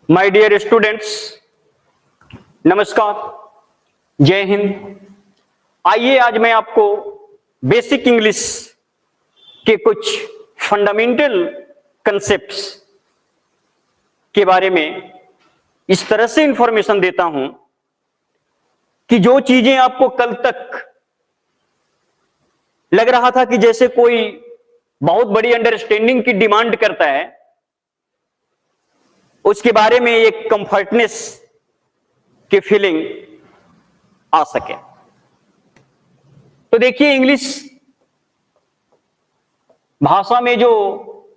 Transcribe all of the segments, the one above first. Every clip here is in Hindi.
माय डियर स्टूडेंट्स, नमस्कार, जय हिंद। आइए आज मैं आपको बेसिक इंग्लिश के कुछ फंडामेंटल कंसेप्ट्स के बारे में इस तरह से इंफॉर्मेशन देता हूं कि जो चीजें आपको कल तक लग रहा था कि जैसे कोई बहुत बड़ी अंडरस्टैंडिंग की डिमांड करता है, उसके बारे में एक कंफर्टनेस की फीलिंग आ सके। तो देखिए, इंग्लिश भाषा में जो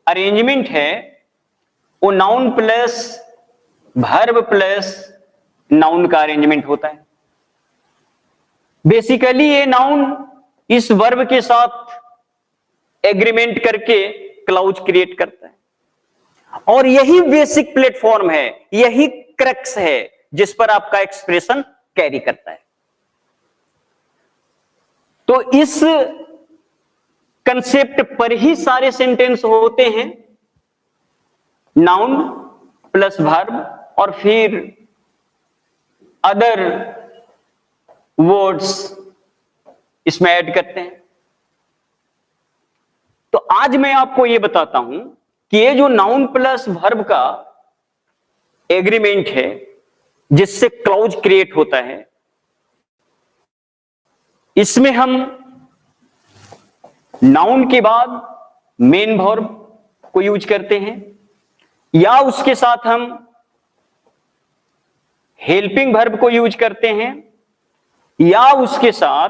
अरेंजमेंट है वो noun plus verb plus noun का अरेंजमेंट होता है। बेसिकली ये नाउन इस वर्ब के साथ एग्रीमेंट करके क्लाउज क्रिएट करता है और यही बेसिक प्लेटफॉर्म है, यही क्रक्स है जिस पर आपका एक्सप्रेशन कैरी करता है। तो इस कंसेप्ट पर ही सारे सेंटेंस होते हैं, नाउन प्लस वर्ब और फिर अदर वर्ड्स इसमें ऐड करते हैं। तो आज मैं आपको यह बताता हूं कि ये जो नाउन प्लस वर्ब का एग्रीमेंट है जिससे क्लाउज क्रिएट होता है, इसमें हम नाउन के बाद मेन वर्ब को यूज करते हैं या उसके साथ हम हेल्पिंग वर्ब को यूज करते हैं या उसके साथ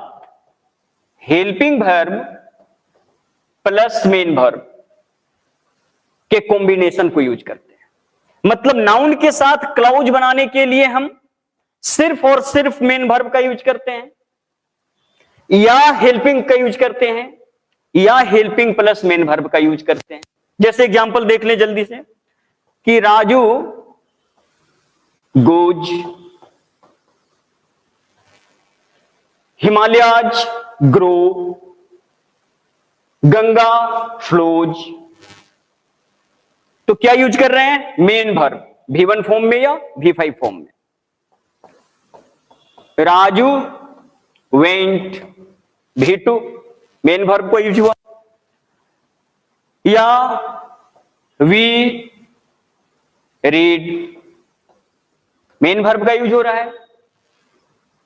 helping verb plus main verb के कॉम्बिनेशन को यूज करते हैं। मतलब नाउन के साथ क्लाउज बनाने के लिए हम सिर्फ और सिर्फ मेन वर्ब का यूज करते हैं या हेल्पिंग का यूज करते हैं या हेल्पिंग प्लस मेन वर्ब का यूज करते हैं। जैसे एग्जांपल देख लें जल्दी से कि Raju goes, Himalayas grow, Ganga flows. तो क्या यूज कर रहे हैं? मेन वर्ब, V1 फॉर्म में या V5 फॉर्म में। Raju went, V2 main verb को यूज हुआ, या वी रीड मेन वर्ब का यूज हो रहा है।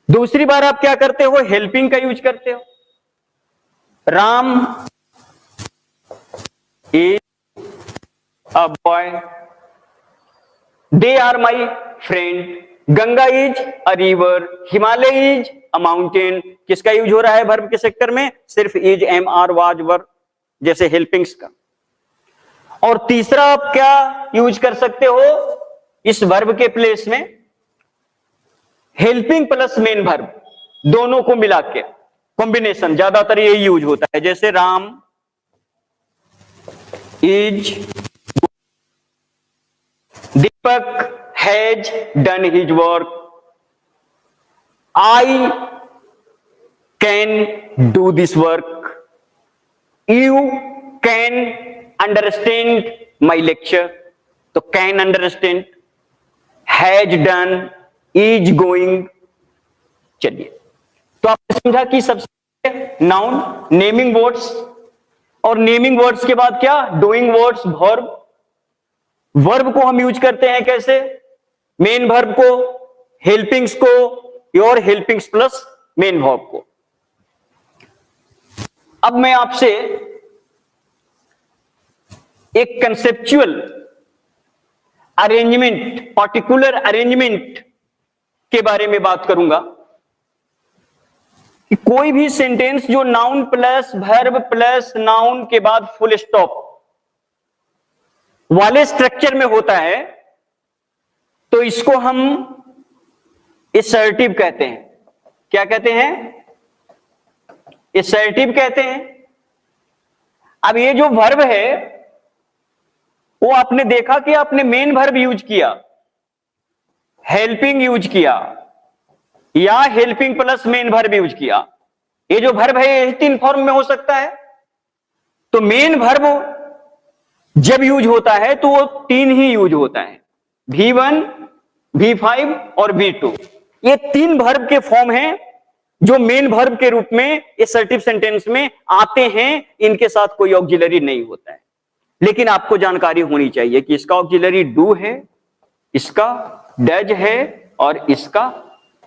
दूसरी बार आप क्या करते हो? हेल्पिंग का यूज करते हो। Ram is a boy, they are my friend, Ganga is a river, Himalaya is a mountain. किसका यूज हो रहा है वर्ब के सेक्टर में? सिर्फ इज, एम, आर, वाज, वर जैसे हेल्पिंग्स का। और तीसरा आप क्या यूज कर सकते हो इस वर्ब के प्लेस में? हेल्पिंग प्लस मेन वर्ब, दोनों को मिला के कॉम्बिनेशन, ज्यादातर यही यूज होता है। जैसे Ram is, Deepak has done his work, I can do this work, you can understand my lecture। तो can understand, has done, is going। चलिए, तो आपने समझा कि सबसे नाउन नेमिंग वर्ड्स, और नेमिंग वर्ड्स के बाद क्या? Doing words, verb. वर्ब को हम यूज करते हैं कैसे? मेन वर्ब को, हेल्पिंग्स को और हेल्पिंग्स प्लस मेन वर्ब को। अब मैं आपसे एक कंसेप्चुअल अरेंजमेंट, पार्टिकुलर अरेंजमेंट के बारे में बात करूंगा कि कोई भी सेंटेंस जो noun plus verb plus noun के बाद फुल स्टॉप वाले स्ट्रक्चर में होता है तो इसको हम असर्टिव कहते हैं। क्या कहते हैं? असर्टिव कहते हैं। अब ये जो वर्ब है वो आपने देखा कि आपने मेन वर्ब यूज किया, हेल्पिंग यूज किया या helping plus main verb use किया। ये जो वर्ब है ये 3 फॉर्म में हो सकता है। तो मेन वर्ब जब यूज होता है तो वो 3 ही यूज होता है। V1, V5 और V2, ये 3 वर्ब के फॉर्म हैं जो मेन वर्ब के रूप में असर्टिव सेंटेंस में आते हैं। इनके साथ कोई ऑक्सिलरी नहीं होता है, लेकिन आपको जानकारी होनी चाहिए कि इसका ऑक्सिलरी डू है, इसका डज है और इसका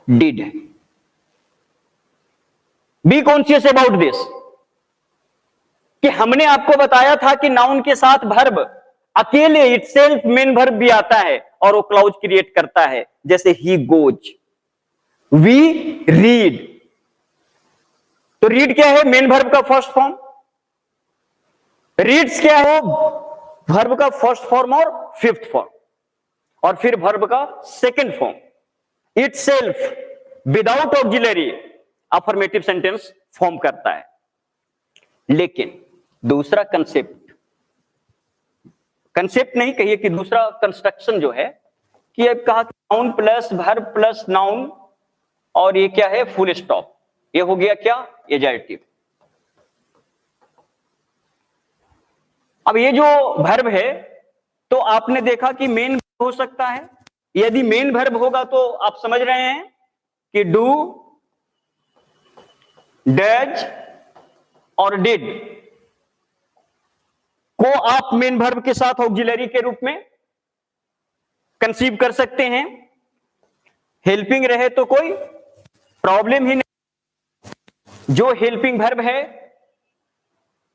डिड है। बी कॉन्शियस अबाउट दिस कि हमने आपको बताया था कि नाउन के साथ वर्ब अकेले इटसेल्फ मेन वर्ब भी आता है और वो क्लाउज क्रिएट करता है, जैसे ही गोज, वी रीड। तो रीड क्या है? मेन वर्ब का फर्स्ट फॉर्म। रीड्स क्या है? वर्ब का फर्स्ट फॉर्म और फिफ्थ फॉर्म, और फिर वर्ब का second form itself without auxiliary affirmative sentence form करता है। लेकिन दूसरा कंसेप्ट नहीं कहिए कि दूसरा कंस्ट्रक्शन जो है कि अब कहा noun plus verb plus noun, और ये क्या है? Full stop. ये हो गया क्या? एडजेक्टिव। अब ये जो वर्ब है तो आपने देखा कि मेन वर्ब हो सकता है। यदि मेन वर्ब होगा तो आप समझ रहे हैं कि डू, डज और डिड को आप मेन वर्ब के साथ ऑक्सिलरी के रूप में कंसीव कर सकते हैं। हेल्पिंग रहे तो कोई प्रॉब्लम ही नहीं। जो हेल्पिंग वर्ब है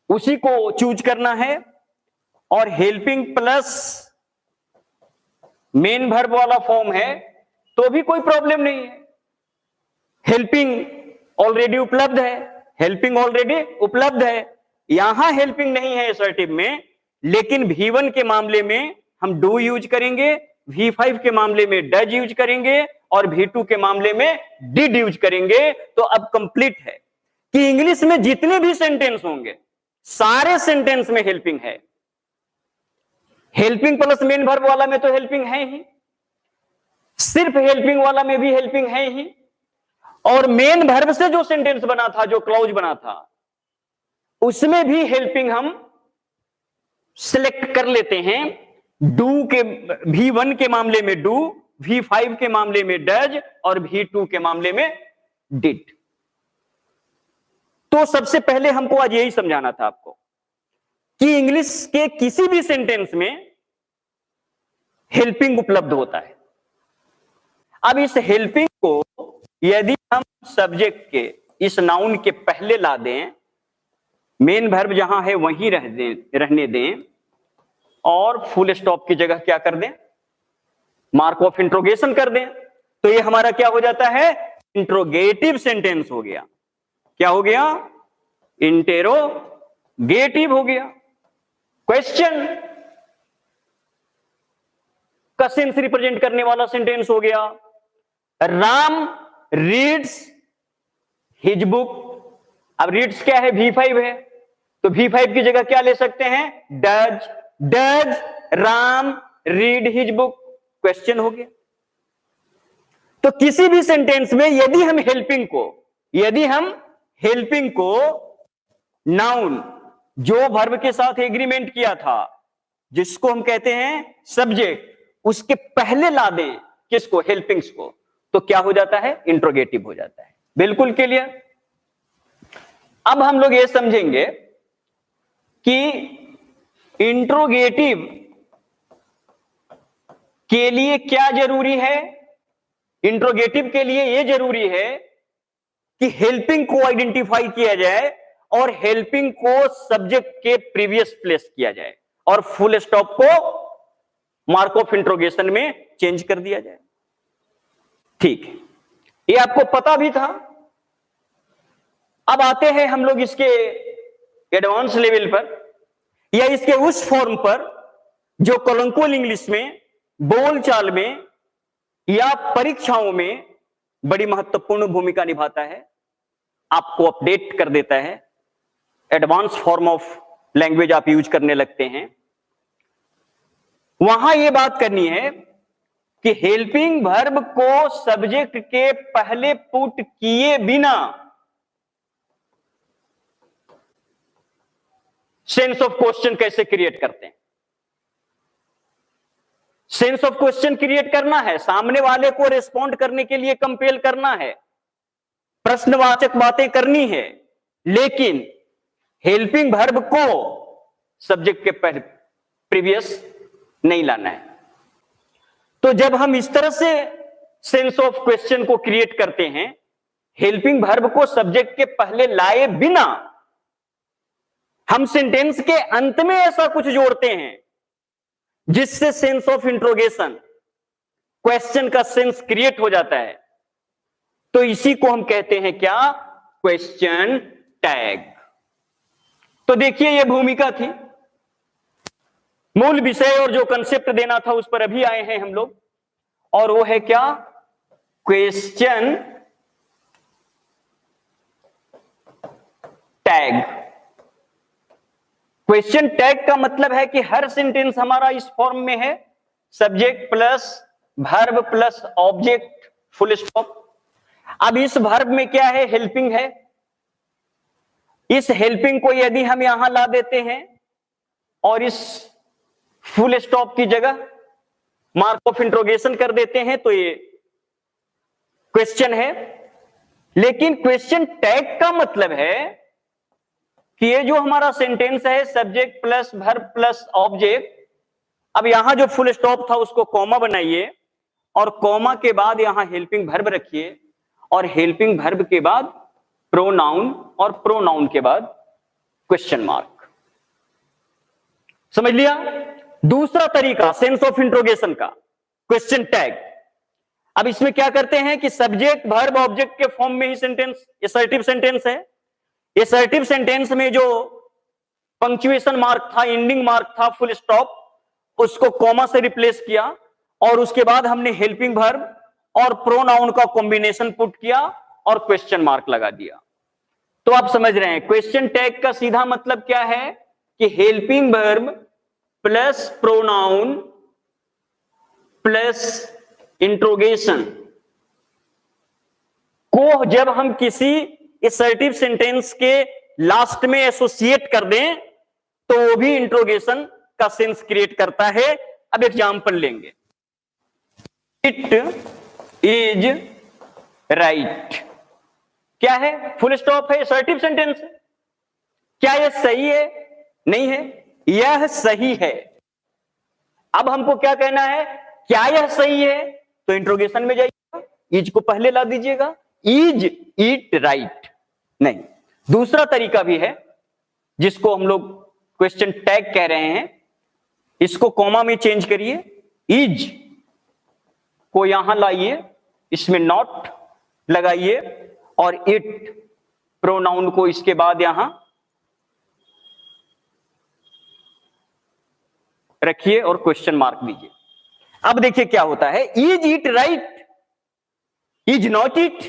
उसी को चूज करना है, और हेल्पिंग प्लस मेन वर्ब वाला फॉर्म है तो भी कोई प्रॉब्लम नहीं है। हेल्पिंग ऑलरेडी उपलब्ध है, हेल्पिंग ऑलरेडी उपलब्ध है। यहां हेल्पिंग नहीं है असर्टिव में, लेकिन V1 के मामले में हम डू यूज करेंगे, V5 के मामले में डज यूज करेंगे और V2 के मामले में डिड यूज करेंगे। तो अब कंप्लीट है कि इंग्लिश में जितने भी सेंटेंस होंगे सारे सेंटेंस में हेल्पिंग है। हेल्पिंग प्लस मेन वर्ब वाला में तो हेल्पिंग है ही, सिर्फ हेल्पिंग वाला में भी हेल्पिंग है ही, और मेन वर्ब से जो सेंटेंस बना था, जो क्लॉज बना था, उसमें भी हेल्पिंग हम सिलेक्ट कर लेते हैं। डू के V1 के मामले में डू, V5 के मामले में डज और V2 के मामले में डिड। तो सबसे पहले हमको आज यही समझाना था आपको कि इंग्लिश के किसी भी सेंटेंस में हेल्पिंग उपलब्ध होता है। अब इस हेल्पिंग को यदि हम सब्जेक्ट के इस नाउन के पहले ला दें, मेन वर्ब जहां है वहीं रहने दें, और फुल स्टॉप की जगह क्या कर दें? मार्क ऑफ इंट्रोगेशन कर दें, तो ये हमारा क्या हो जाता है? इंट्रोगेटिव सेंटेंस हो गया। क्या हो गया? इंटेरोगेटिव हो गया। क्वेश्चन का सेंस रिप्रेजेंट करने वाला सेंटेंस हो गया। Ram reads his book. अब रीड्स क्या है? V5 है, तो V5 की जगह क्या ले सकते हैं? Does. Does Ram read his book. Question हो गया। तो किसी भी सेंटेंस में यदि हम हेल्पिंग को नाउन जो वर्ब के साथ एग्रीमेंट किया था, जिसको हम कहते हैं सब्जेक्ट, उसके पहले ला दें किसको? हेल्पिंग्स को, तो क्या हो जाता है? इंट्रोगेटिव हो जाता है। बिल्कुल क्लियर। अब हम लोग ये समझेंगे कि इंट्रोगेटिव के लिए क्या जरूरी है। इंट्रोगेटिव के लिए यह जरूरी है कि हेल्पिंग को आइडेंटिफाई किया जाए और हेल्पिंग को सब्जेक्ट के प्रीवियस प्लेस किया जाए और फुल स्टॉप को मार्क ऑफ इंट्रोगेशन में चेंज कर दिया जाए। ठीक है, ये आपको पता भी था। अब आते हैं हम लोग इसके एडवांस लेवल पर, या इसके उस फॉर्म पर जो कोलंकुअल इंग्लिश में, बोलचाल में या परीक्षाओं में बड़ी महत्वपूर्ण भूमिका निभाता है, आपको अपडेट कर देता है। एडवांस फॉर्म ऑफ लैंग्वेज आप यूज करने लगते हैं। वहां यह बात करनी है कि हेल्पिंग वर्ब को सब्जेक्ट के पहले पुट किए बिना सेंस ऑफ क्वेश्चन कैसे क्रिएट करते हैं। सेंस ऑफ क्वेश्चन क्रिएट करना है, सामने वाले को रिस्पॉन्ड करने के लिए कंपेल करना है, प्रश्नवाचक बातें करनी है, लेकिन हेल्पिंग वर्ब को सब्जेक्ट के प्रीवियस नहीं लाना है। तो जब हम इस तरह से सेंस ऑफ क्वेश्चन को क्रिएट करते हैं, हेल्पिंग वर्ब को सब्जेक्ट के पहले लाए बिना हम सेंटेंस के अंत में ऐसा कुछ जोड़ते हैं जिससे सेंस ऑफ इंट्रोगेशन, क्वेश्चन का सेंस क्रिएट हो जाता है, तो इसी को हम कहते हैं क्या? Question tag. तो देखिए, यह भूमिका थी, मूल विषय और जो कंसेप्ट देना था उस पर अभी आए हैं हम लोग, और वो है क्या? Question tag. क्वेश्चन टैग का मतलब है कि हर सेंटेंस हमारा इस फॉर्म में है, subject plus verb plus object, full stop. अब इस वर्ब में क्या है? हेल्पिंग है। इस हेल्पिंग को यदि हम यहां ला देते हैं और इस फुल स्टॉप की जगह मार्क ऑफ इंट्रोगेशन कर देते हैं, तो ये क्वेश्चन है। लेकिन क्वेश्चन टैग का मतलब है कि ये जो हमारा सेंटेंस है, subject plus verb plus object, अब यहां जो फुल स्टॉप था उसको कॉमा बनाइए और कॉमा के बाद यहां हेल्पिंग वर्ब रखिए, और हेल्पिंग वर्ब के बाद प्रोनाउन, और प्रोनाउन के बाद क्वेश्चन मार्क। समझ लिया? दूसरा तरीका सेंस ऑफ इंट्रोगेशन का, क्वेश्चन टैग। अब इसमें क्या करते हैं कि सब्जेक्ट वर्ब ऑब्जेक्ट के फॉर्म में ही सेंटेंस, असर्टिव सेंटेंस है। असर्टिव सेंटेंस में जो पंक्चुएशन मार्क था, एंडिंग मार्क था, फुल स्टॉप, उसको कॉमा से रिप्लेस किया, और उसके बाद हमने हेल्पिंग वर्ब और प्रोनाउन का कॉम्बिनेशन पुट किया और क्वेश्चन मार्क लगा दिया। तो आप समझ रहे हैं क्वेश्चन टैग का सीधा मतलब क्या है कि helping verb plus pronoun plus interrogation को जब हम किसी असर्टिव सेंटेंस के लास्ट में एसोसिएट कर दें तो वो भी इंट्रोगेशन का सेंस क्रिएट करता है। अब एग्जांपल लेंगे, इट इज राइट, क्या है? फुल स्टॉप है, असर्टिव सेंटेंस है। क्या यह सही है? नहीं है, यह सही है। अब हमको क्या कहना है? क्या यह सही है? तो इंट्रोगेशन में जाइएगा, इज को पहले ला दीजिएगा, इज इट राइट। नहीं, दूसरा तरीका भी है जिसको हम लोग क्वेश्चन टैग कह रहे हैं। इसको कॉमा में चेंज करिए, इज को यहां लाइए, इसमें नॉट लगाइए, और इट प्रोनाउन को इसके बाद यहां रखिए और क्वेश्चन मार्क दीजिए। अब देखिए क्या होता है, is it right, is not it,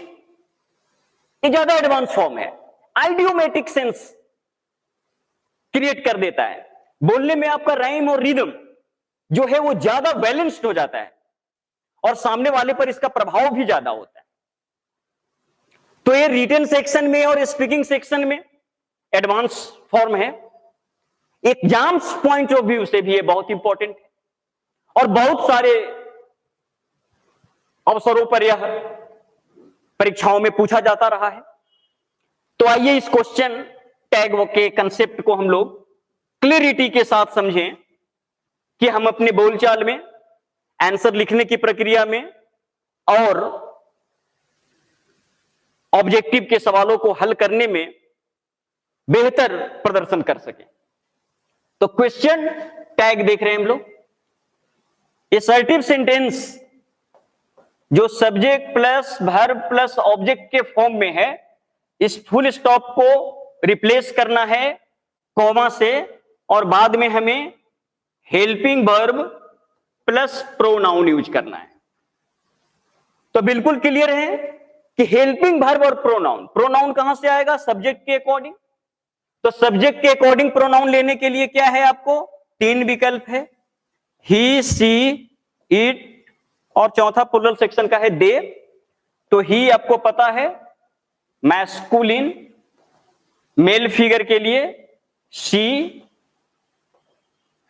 ये ज्यादा एडवांस फॉर्म है, आइडियोमेटिक सेंस क्रिएट कर देता है। बोलने में आपका राइम और रिदम जो है वो ज्यादा बैलेंस्ड हो जाता है और सामने वाले पर इसका प्रभाव भी ज्यादा होता है। तो ये रिटन सेक्शन में और स्पीकिंग सेक्शन में एडवांस फॉर्म है। एग्जाम्स पॉइंट ऑफ व्यू से भी ये बहुत इंपॉर्टेंट है और बहुत सारे अवसरों पर यह परीक्षाओं में पूछा जाता रहा है। तो आइए इस क्वेश्चन टैग के कंसेप्ट को हम लोग क्लियरिटी के साथ समझें कि हम अपने बोलचाल में, आंसर लिखने की प्रक्रिया में और ऑब्जेक्टिव के सवालों को हल करने में बेहतर प्रदर्शन कर सकें। तो क्वेश्चन टैग देख रहे हैं हम लोग। असर्टिव सेंटेंस जो subject plus verb plus object के फॉर्म में है, इस फुल स्टॉप को रिप्लेस करना है कॉमा से और बाद में हमें helping verb plus pronoun use करना है। तो बिल्कुल क्लियर है कि हेल्पिंग वर्ब और प्रोनाउन, प्रोनाउन कहां से आएगा? सब्जेक्ट के अकॉर्डिंग। तो सब्जेक्ट के अकॉर्डिंग प्रोनाउन लेने के लिए क्या है? आपको तीन विकल्प है, ही, सी, इट और चौथा प्लूरल सेक्शन का है दे। तो ही आपको पता है मैस्कुलिन मेल फिगर के लिए, सी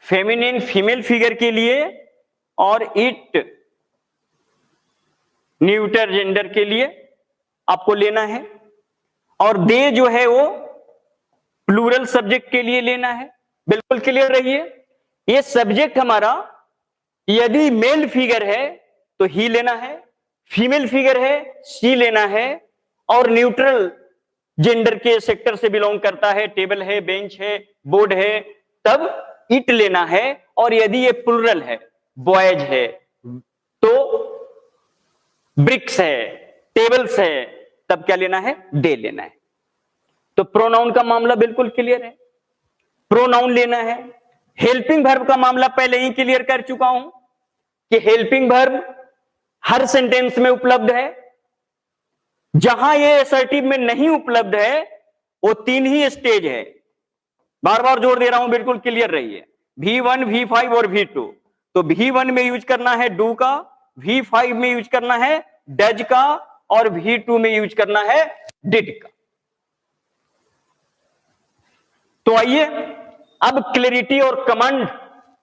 फेमिनिन फीमेल फिगर के लिए, और इट न्यूटर जेंडर के लिए आपको लेना है, और दे जो है वो प्लूरल सब्जेक्ट के लिए लेना है। बिल्कुल क्लियर रहिए। ये सब्जेक्ट हमारा यदि मेल फिगर है तो ही लेना है, फीमेल फिगर है सी लेना है, और न्यूट्रल जेंडर के सेक्टर से बिलोंग करता है, टेबल है, बेंच है, बोर्ड है, तब इट लेना है। और यदि ये प्लूरल है, बॉयज है, तो ब्रिक्स है, टेबल्स है, तब क्या लेना है? दे लेना है। तो प्रोनाउन का मामला बिल्कुल क्लियर है, प्रोनाउन लेना है। हेल्पिंग वर्ब का मामला पहले ही क्लियर कर चुका हूं कि हेल्पिंग वर्ब हर सेंटेंस में उपलब्ध है। जहां ये असर्टिव में नहीं उपलब्ध है वो 3 ही स्टेज है, बार बार जोर दे रहा हूं, बिल्कुल क्लियर रहिए। V1, V5 और V2। तो V1 में यूज करना है डू का, V5 में यूज करना है डज का, और V2 में यूज करना है डिड का। तो आइए अब क्लैरिटी और कमांड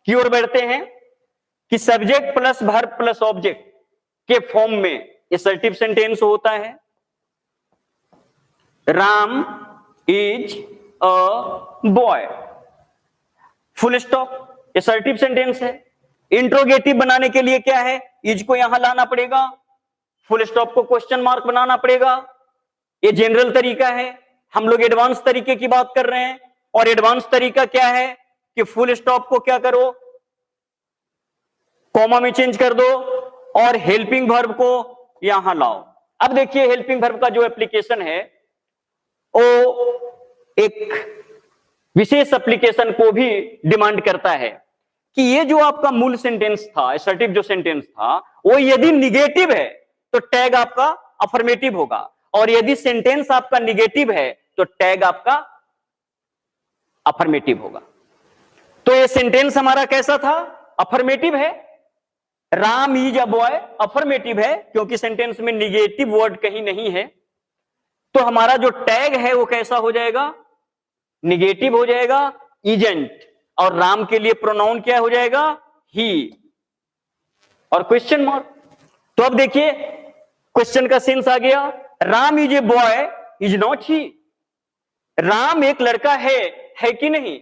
की ओर बढ़ते हैं कि subject plus verb plus object के फॉर्म में असर्टिव सेंटेंस होता है। Ram is a boy, full stop, assertive sentence है। इंट्रोगेटिव बनाने के लिए क्या है? इज को यहां लाना पड़ेगा, फुल स्टॉप को क्वेश्चन मार्क बनाना पड़ेगा। ये जनरल तरीका है, हम लोग एडवांस तरीके की बात कर रहे हैं। और एडवांस तरीका क्या है कि फुल स्टॉप को क्या करो, कॉमा में चेंज कर दो, और हेल्पिंग वर्ब को यहां लाओ। अब देखिए हेल्पिंग वर्ब का जो एप्लीकेशन है वो एक विशेष एप्लीकेशन को भी डिमांड करता है कि ये जो आपका मूल सेंटेंस था, असर्टिव जो सेंटेंस था, वो यदि निगेटिव है तो टैग आपका अफर्मेटिव होगा, और यदि सेंटेंस आपका निगेटिव है तो टैग आपका अफर्मेटिव होगा। तो ये सेंटेंस हमारा कैसा था? अफर्मेटिव है। Ram is a boy affirmative है, क्योंकि सेंटेंस में निगेटिव वर्ड कहीं नहीं है। तो हमारा जो टैग है वो कैसा हो जाएगा? निगेटिव हो जाएगा, इजेंट। और राम के लिए प्रोनाउन क्या हो जाएगा? ही, और क्वेश्चन मार्क। तो अब देखिए क्वेश्चन का सेंस आ गया। Ram is a boy is not ही। राम एक लड़का है कि नहीं?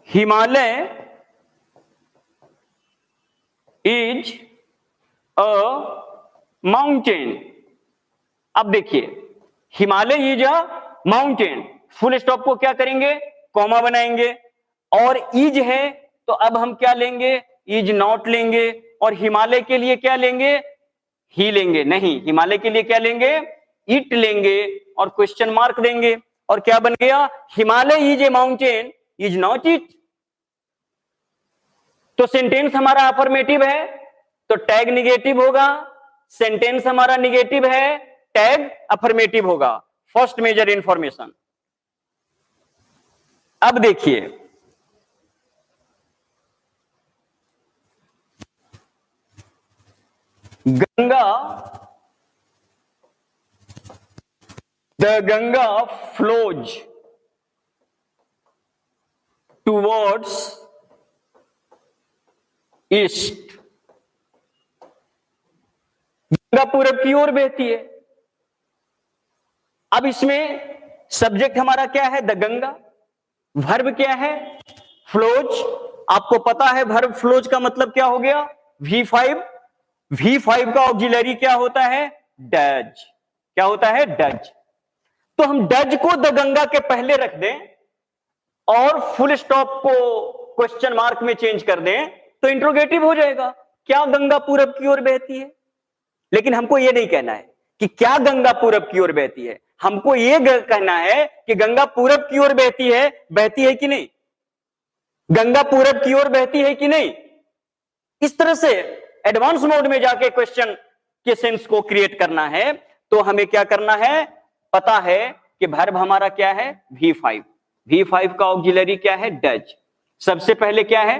Himalaya is a mountain. अब देखिए Himalaya is a mountain, full stop को क्या करेंगे? कॉमा बनाएंगे। और इज है तो अब हम क्या लेंगे? इज नॉट लेंगे। और हिमालय के लिए क्या लेंगे? ही लेंगे? नहीं, हिमालय के लिए क्या लेंगे? इट लेंगे, और क्वेश्चन मार्क देंगे। और क्या बन गया? Himalaya is a mountain is not it. तो सेंटेंस हमारा अफर्मेटिव है तो टैग निगेटिव होगा, सेंटेंस हमारा निगेटिव है, टैग अफर्मेटिव होगा। First major information. अब देखिए Ganga, the Ganga flows towards east. Ganga पूरब की ओर बहती है। अब इसमें सब्जेक्ट हमारा क्या है? द गंगा। वर्ब क्या है? फ्लोज। आपको पता है वर्ब फ्लोज का मतलब क्या हो गया? V5। V5 का ऑक्सिलरी क्या होता है? डज। क्या होता है? डज। तो हम डज को द गंगा के पहले रख दें और फुल स्टॉप को क्वेश्चन मार्क में चेंज कर दें तो इंट्रोगेटिव हो जाएगा। क्या गंगा पूरब की ओर बहती है? लेकिन हमको यह नहीं कहना है कि क्या गंगा पूरब की ओर बहती है, हमको यह कहना है कि गंगा पूरब की ओर बहती है कि नहीं? गंगा पूरब की ओर बहती है कि नहीं? इस तरह से एडवांस मोड में जाके क्वेश्चन के सेंस को क्रिएट करना है। तो हमें क्या करना है? पता है कि वर्ब हमारा क्या है? V5। V5 का ऑक्सिलरी क्या है? डज। सबसे पहले क्या है?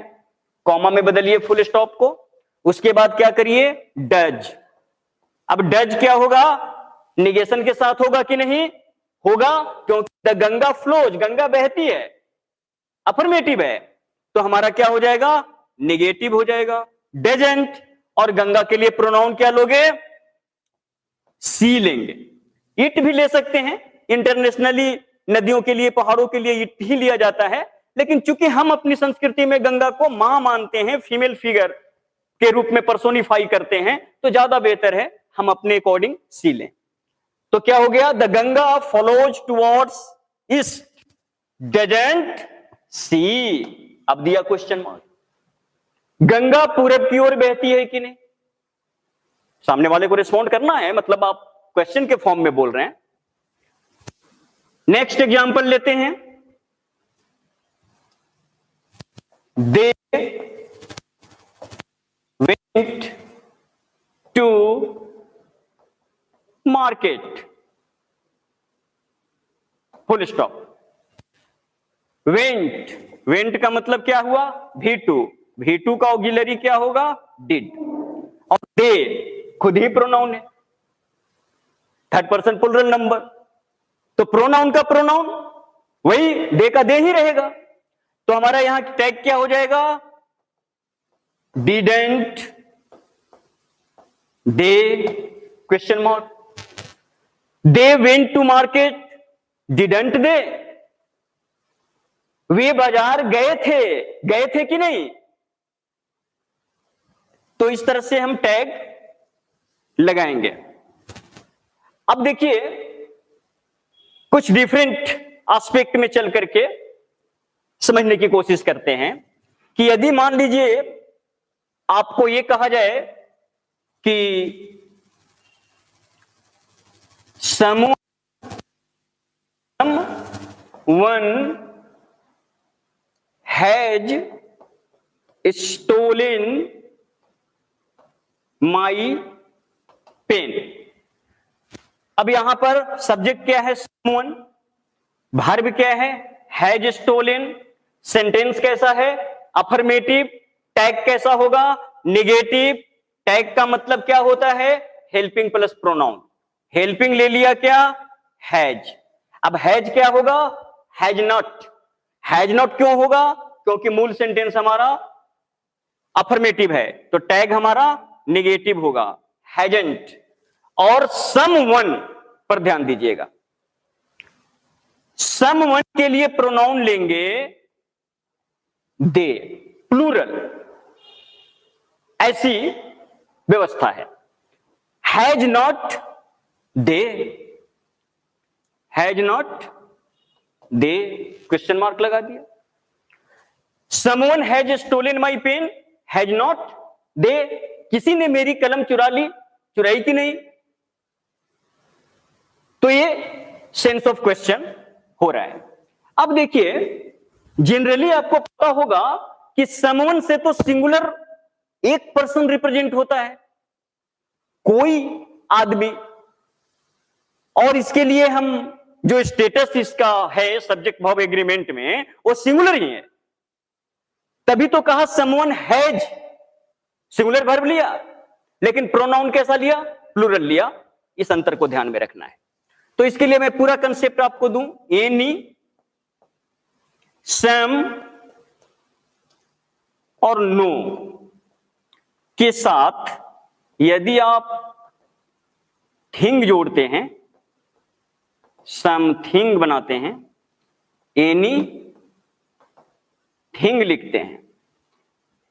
कॉमा में बदलिए फुल स्टॉप को, उसके बाद क्या करिए? डज। अब डज क्या होगा? निगेशन के साथ होगा कि नहीं? होगा, क्योंकि द गंगा फ्लोज, गंगा बहती है, अफर्मेटिव है, तो हमारा क्या हो जाएगा? निगेटिव हो जाएगा। डजंट, और गंगा के लिए प्रोनाउन क्या लोगे? सी लेंगे। इट भी ले सकते हैं, इंटरनेशनली नदियों के लिए, पहाड़ों के लिए इट ही लिया जाता है, लेकिन चूंकि हम अपनी संस्कृति में गंगा को मां मानते हैं, फीमेल फिगर के रूप में पर्सोनिफाई करते हैं, तो ज्यादा बेहतर है हम अपने अकॉर्डिंग सी लें। तो क्या हो गया? The Ganga follows towards east, doesn't see. अब दिया क्वेश्चन मार्क। गंगा पूरब की ओर बहती है कि नहीं? सामने वाले को रिस्पॉन्ड करना है, मतलब आप क्वेश्चन के फॉर्म में बोल रहे हैं। नेक्स्ट एग्जांपल लेते हैं। They went to market, full stop. Went का मतलब क्या हुआ? V2 का ऑक्सिलरी क्या होगा? डिड। और दे खुद ही प्रोनाउन है, थर्ड पर्सन प्लूरल नंबर, तो प्रोनाउन का प्रोनाउन वही दे का दे ही रहेगा। तो हमारा यहां टैग क्या हो जाएगा? Didn't they question mark. They went to market, didn't they? वे बाजार गए थे कि नहीं? तो इस तरह से हम टैग लगाएंगे। अब देखिए, कुछ डिफरेंट एस्पेक्ट में चल करके समझने की कोशिश करते हैं कि यदि मान लीजिए आपको यह कहा जाए कि someone has stolen my pen। अब यहां पर सब्जेक्ट क्या है? someone, वर्ब क्या है? Has stolen. सेंटेंस कैसा है? अफर्मेटिव। टैग कैसा होगा? निगेटिव। टैग का मतलब क्या होता है? Helping plus pronoun. हेल्पिंग ले लिया क्या? हैज। अब हैज क्या होगा? Has not. हैज नॉट क्यों होगा? क्योंकि मूल सेंटेंस हमारा अफर्मेटिव है, तो टैग हमारा निगेटिव होगा, हैजंट। और समवन पर ध्यान दीजिएगा, समवन के लिए प्रोनाउन लेंगे दे, प्लूरल, ऐसी व्यवस्था है। Has not they, has not they, question mark लगा दिया। Someone has stolen my pen, has not they, किसी ने मेरी कलम चुराई कि नहीं? तो ये सेंस ऑफ क्वेश्चन हो रहा है। अब देखिए, जनरली आपको पता होगा कि समवन से तो सिंगुलर एक पर्सन रिप्रेजेंट होता है, कोई आदमी, और इसके लिए हम जो स्टेटस इसका है सब्जेक्ट वर्ब एग्रीमेंट में, वो सिंगुलर ही है। तभी तो कहा समवन हैज, सिंगुलर वर्ब लिया, लेकिन प्रोनाउन कैसा लिया? प्लूरल लिया। इस अंतर को ध्यान में रखना है। तो इसके लिए मैं पूरा कंसेप्ट आपको दूं। एनी, सम और नो के साथ यदि आप थिंग जोड़ते हैं, समथिंग बनाते हैं, एनी थिंग लिखते हैं,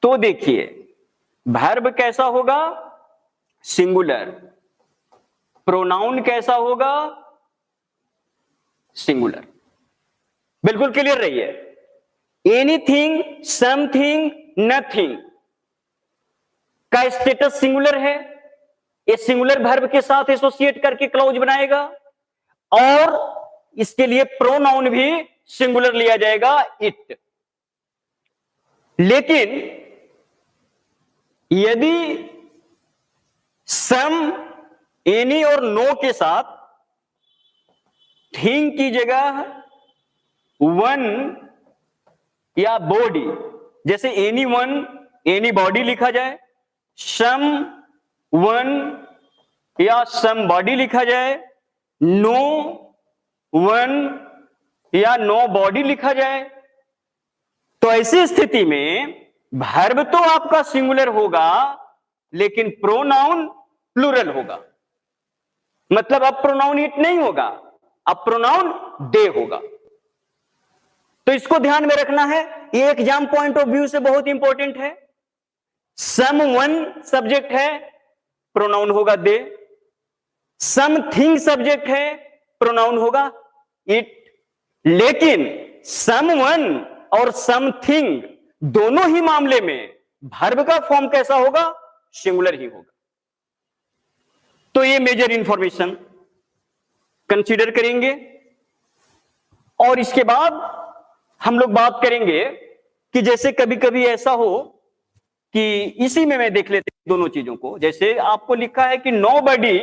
तो देखिए वर्ब कैसा होगा? सिंगुलर। प्रोनाउन कैसा होगा? सिंगुलर। बिल्कुल क्लियर रहिए। एनीथिंग, समथिंग, नथिंग का स्टेटस सिंगुलर है। ये सिंगुलर वर्ब के साथ एसोसिएट करके क्लॉज बनाएगा, और इसके लिए प्रोनाउन भी सिंगुलर लिया जाएगा, इट। लेकिन यदि सम, एनी और नो के साथ थिंग की जगह वन या बॉडी, जैसे एनी वन, एनी बॉडी लिखा जाए, सम वन या सम बॉडी लिखा जाए, नो वन या नो बॉडी लिखा जाए, तो ऐसी स्थिति में वर्ब तो आपका सिंगुलर होगा लेकिन प्रोनाउन प्लूरल होगा। मतलब अब प्रोनाउन इट नहीं होगा, अब प्रोनाउन दे होगा। तो इसको ध्यान में रखना है, ये एग्जाम पॉइंट ऑफ व्यू से बहुत इंपॉर्टेंट है। समवन सब्जेक्ट है, प्रोनाउन होगा दे। समथिंग सब्जेक्ट है, प्रोनाउन होगा इट। लेकिन समवन और समथिंग दोनों ही मामले में वर्ब का फॉर्म कैसा होगा? सिंगुलर ही होगा। तो ये मेजर इंफॉर्मेशन कंसीडर करेंगे। और इसके बाद हम लोग बात करेंगे कि जैसे कभी कभी ऐसा हो कि इसी में मैं देख लेते दोनों चीजों को। जैसे आपको लिखा है कि नोबडी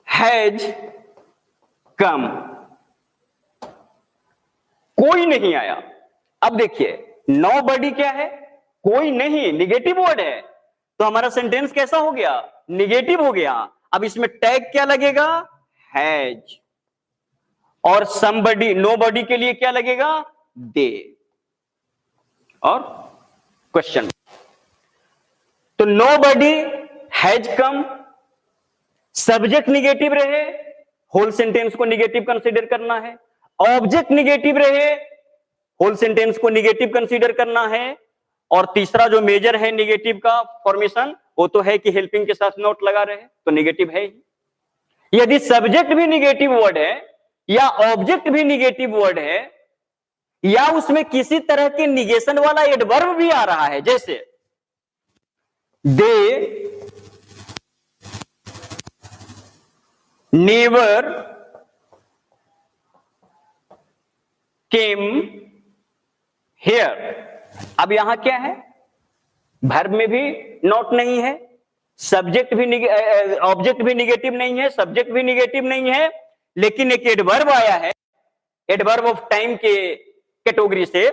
हैज कम, कोई नहीं आया। अब देखिए नोबडी क्या है? कोई नहीं, निगेटिव वर्ड है, तो हमारा सेंटेंस कैसा हो गया? निगेटिव हो गया। अब इसमें टैग क्या लगेगा? हैज। और समबडी, नोबडी के लिए क्या लगेगा? दे और क्वेश्चन। तो nobody has come, subject negative रहे, होल सेंटेंस को निगेटिव कंसीडर करना है। ऑब्जेक्ट निगेटिव रहे, होल सेंटेंस को निगेटिव कंसीडर करना है। और तीसरा जो मेजर है निगेटिव का फॉर्मेशन, वो तो है कि हेल्पिंग के साथ नोट लगा रहे, तो निगेटिव है ही। यदि सब्जेक्ट भी निगेटिव वर्ड है या ऑब्जेक्ट भी निगेटिव वर्ड है या उसमें किसी तरह के निगेशन वाला एडवर्ब भी आ रहा है, जैसे दे नेवर केम हियर। अब यहां क्या है? वर्ब में भी नॉट नहीं है, सब्जेक्ट भी ऑब्जेक्ट भी निगेटिव नहीं है, सब्जेक्ट भी निगेटिव नहीं है, लेकिन एक एडवर्ब आया है, एडवर्ब ऑफ टाइम के कैटेगरी से,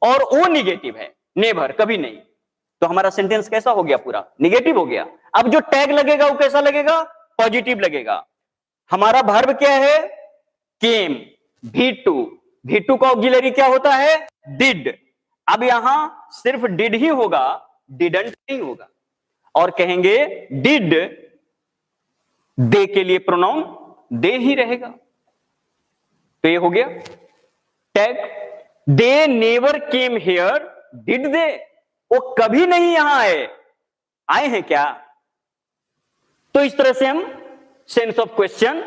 और वो निगेटिव है, नेवर, कभी नहीं। तो हमारा सेंटेंस कैसा हो गया? पूरा निगेटिव हो गया। अब जो टैग लगेगा वो कैसा लगेगा? पॉजिटिव लगेगा। हमारा वर्ब क्या है? केम, V2। V2 का ऑक्सिलरी क्या होता है? डिड। अब यहां सिर्फ डिड ही होगा, डिडंट नहीं होगा। और कहेंगे डिड, दे के लिए प्रोनाउन दे ही रहेगा। तो ये हो गया tag. They never came here, did they? वो कभी नहीं यहां आए, आए हैं क्या? तो इस तरह से हम सेंस ऑफ क्वेश्चन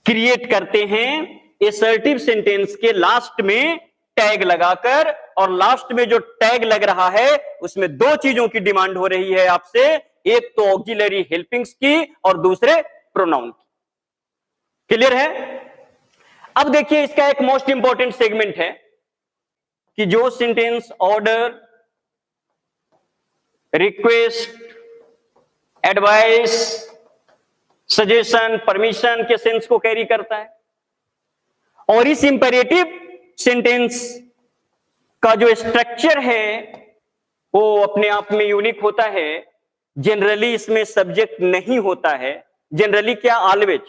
क्रिएट करते हैं असर्टिव सेंटेंस के लास्ट में टैग लगाकर। और लास्ट में जो टैग लग रहा है उसमें दो चीजों की डिमांड हो रही है आपसे, एक तो ऑक्सिलरी हेल्पिंग्स की और दूसरे प्रोनाउन की। क्लियर है? अब देखिए इसका एक मोस्ट इंपॉर्टेंट सेगमेंट है कि जो sentence order, request, advice, suggestion, permission के सेंस को कैरी करता है। और इस इंपेरेटिव सेंटेंस का जो स्ट्रक्चर है वो अपने आप में यूनिक होता है। जनरली इसमें सब्जेक्ट नहीं होता है, जनरली क्या, ऑलवेज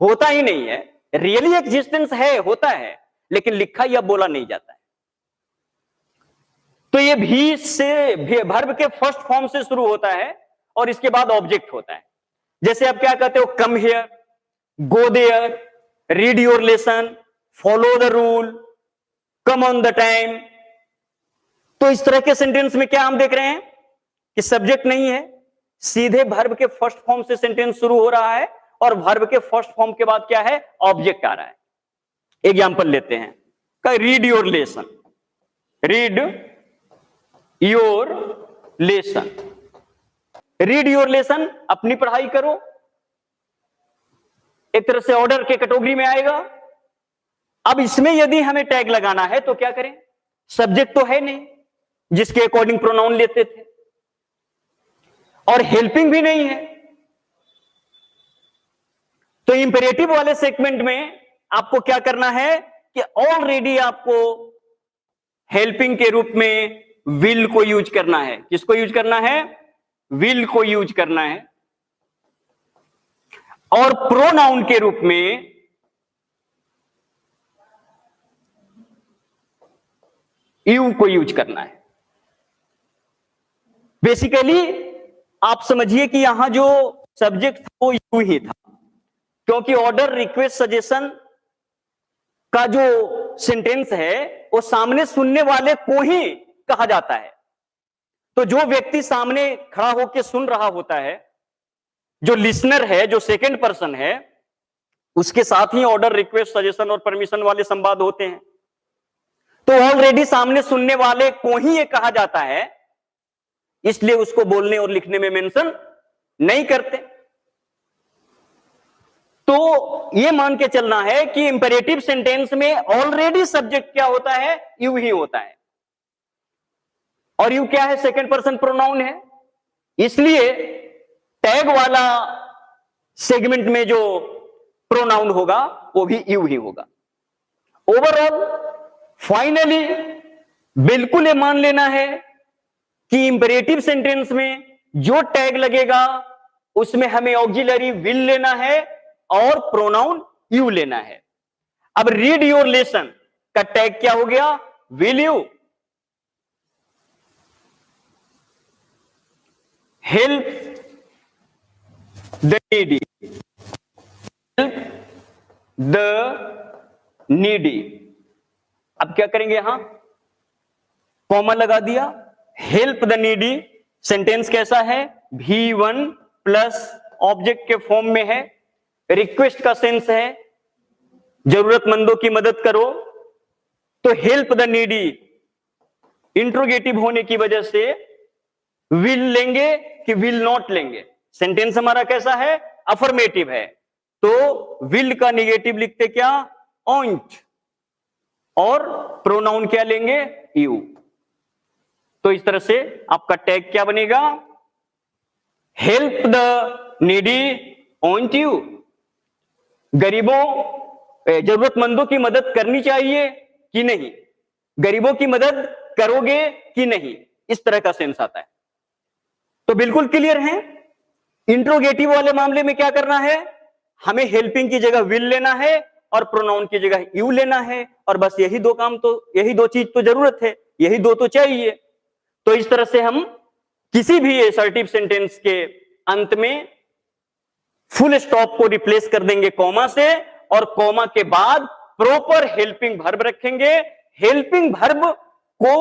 होता ही नहीं है। रियली एग्जिस्टेंस है, होता है, लेकिन लिखा या बोला नहीं जाता है। तो ये भी से वर्ब के फर्स्ट फॉर्म से शुरू होता है और इसके बाद ऑब्जेक्ट होता है। जैसे आप क्या कहते हो? Come here, go there, read your lesson, follow the rule, come on the time. तो इस तरह के सेंटेंस में क्या हम देख रहे हैं कि सब्जेक्ट नहीं है, सीधे वर्ब के फर्स्ट फॉर्म से सेंटेंस शुरू हो रहा है और वर्ब के फर्स्ट फॉर्म के बाद क्या है? ऑब्जेक्ट आ रहा है। एग्जांपल लेते हैं, read your lesson, read your lesson, read your lesson, अपनी पढ़ाई करो, एक तरह से ऑर्डर के कैटेगरी में आएगा। अब इसमें यदि हमें टैग लगाना है तो क्या करें? सब्जेक्ट तो है नहीं जिसके अकॉर्डिंग प्रोनाउन लेते थे, और हेल्पिंग भी नहीं है। तो इंपेरेटिव वाले सेगमेंट में आपको क्या करना है कि ऑलरेडी आपको हेल्पिंग के रूप में विल को यूज करना है। किसको यूज करना है? विल को यूज करना है। और प्रोनाउन के रूप में यू को यूज करना है। बेसिकली आप समझिए कि यहां जो सब्जेक्ट था वो यू ही था, क्योंकि ऑर्डर, रिक्वेस्ट, सजेशन का जो सेंटेंस है वो सामने सुनने वाले को ही कहा जाता है। तो जो व्यक्ति सामने खड़ा होकर सुन रहा होता है, जो लिसनर है, जो सेकंड पर्सन है, उसके साथ ही ऑर्डर, रिक्वेस्ट, सजेशन और परमिशन वाले संवाद होते हैं। तो ऑलरेडी सामने सुनने वाले को ही ये कहा जाता है, इसलिए उसको बोलने और लिखने में मेंशन नहीं करते। तो ये मान के चलना है कि इंपेरेटिव सेंटेंस में ऑलरेडी सब्जेक्ट क्या होता है, यू ही होता है। और यू क्या है, सेकंड पर्सन प्रोनाउन है, इसलिए टैग वाला सेगमेंट में जो प्रोनाउन होगा वो भी यू ही होगा। ओवरऑल फाइनली बिल्कुल ये मान लेना है कि इंपेरेटिव सेंटेंस में जो टैग लगेगा उसमें हमें ऑक्सिलरी विल लेना है और प्रोनाउन यू लेना है। अब रीड योर लेसन का टैग क्या हो गया, will you help the needy, help the needy. अब क्या करेंगे, यहां कॉमा लगा दिया, हेल्प द नीडी सेंटेंस कैसा है, V1 प्लस ऑब्जेक्ट के फॉर्म में है, रिक्वेस्ट का सेंस है, जरूरतमंदों की मदद करो। तो हेल्प द नीडी इंट्रोगेटिव होने की वजह से विल लेंगे कि विल नॉट लेंगे, सेंटेंस हमारा कैसा है, अफर्मेटिव है, तो विल का निगेटिव लिखते क्या, ऑन्ट, और प्रोनाउन क्या लेंगे, यू। तो इस तरह से आपका टैग क्या बनेगा, हेल्प द नीडी ऑन्ट यू, गरीबों, जरूरतमंदों की मदद करनी चाहिए कि नहीं, गरीबों की मदद करोगे कि नहीं, इस तरह का सेंस आता है। तो बिल्कुल क्लियर है। इंट्रोगेटिव वाले मामले में क्या करना है, हमें हेल्पिंग की जगह विल लेना है और प्रोनाउन की जगह यू लेना है, और बस यही दो काम, तो यही दो चीज तो जरूरत है, यही दो तो चाहिए। तो इस तरह से हम किसी भी असर्टिव सेंटेंस के अंत में फुल स्टॉप को रिप्लेस कर देंगे कॉमा से, और कॉमा के बाद प्रॉपर हेल्पिंग वर्ब रखेंगे। हेल्पिंग वर्ब को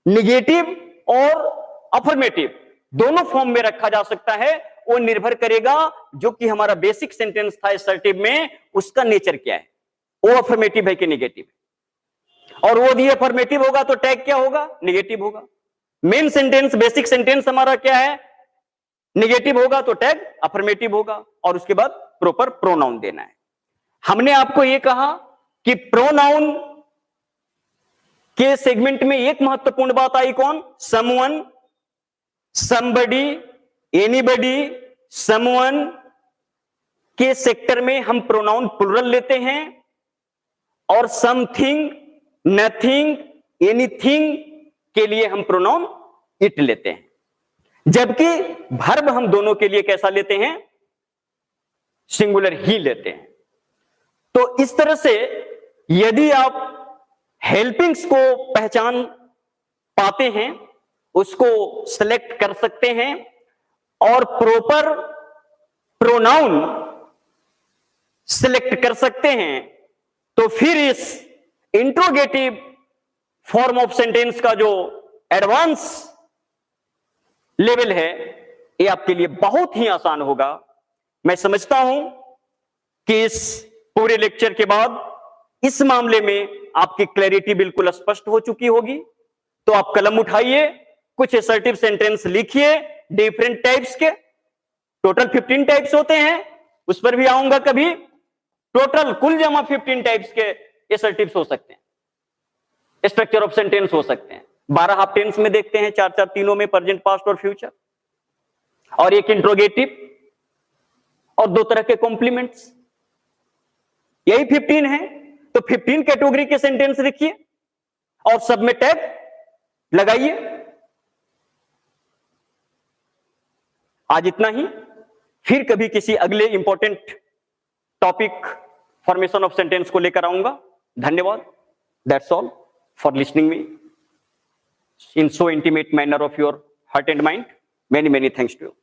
निगेटिव और अफर्मेटिव दोनों फॉर्म में रखा जा सकता है, वो निर्भर करेगा जो कि हमारा बेसिक सेंटेंस था असर्टिव में, उसका नेचर क्या है, वो अफर्मेटिव है कि निगेटिव है। और वो यदि अफर्मेटिव होगा तो टैग क्या होगा, निगेटिव होगा। मेन सेंटेंस, बेसिक सेंटेंस हमारा क्या है, निगेटिव होगा तो टैग अफर्मेटिव होगा, और उसके बाद प्रॉपर प्रोनाउन देना है। हमने आपको यह कहा कि प्रोनाउन के सेगमेंट में एक महत्वपूर्ण बात आई, कौन, समवन, समबडी, एनीबडी, समवन के सेक्टर में हम प्रोनाउन प्लुरल लेते हैं, और समथिंग, नथिंग, एनीथिंग के लिए हम प्रोनाउन इट लेते हैं, जबकि वर्ब हम दोनों के लिए कैसा लेते हैं, सिंगुलर ही लेते हैं। तो इस तरह से यदि आप हेल्पिंग्स को पहचान पाते हैं, उसको सिलेक्ट कर सकते हैं, और प्रॉपर प्रोनाउन सिलेक्ट कर सकते हैं, तो फिर इस इंट्रोगेटिव फॉर्म ऑफ सेंटेंस का जो एडवांस लेवल है, ये आपके लिए बहुत ही आसान होगा। मैं समझता हूं कि इस पूरे लेक्चर के बाद इस मामले में आपकी क्लैरिटी बिल्कुल स्पष्ट हो चुकी होगी। तो आप कलम उठाइए, कुछ असर्टिव सेंटेंस लिखिए डिफरेंट टाइप्स के, टोटल 15 टाइप्स होते हैं, उस पर भी आऊंगा कभी। टोटल कुल जमा 15 टाइप्स के असर्टिव्स हो सकते हैं, स्ट्रक्चर ऑफ सेंटेंस हो सकते हैं। 12 हाफ टेंस में देखते हैं, 4 तीनों में, प्रेजेंट, पास्ट और फ्यूचर, और एक इंट्रोगेटिव, और 2 तरह के कॉम्प्लीमेंट्स, यही 15 है। तो 15 कैटेगरी के सेंटेंस लिखिए और सब में टैग लगाइए। आज इतना ही, फिर कभी किसी अगले important topic formation of sentence को लेकर आऊंगा। धन्यवाद। That's all. for listening me in so intimate manner of your heart and mind. Many, many thanks to you.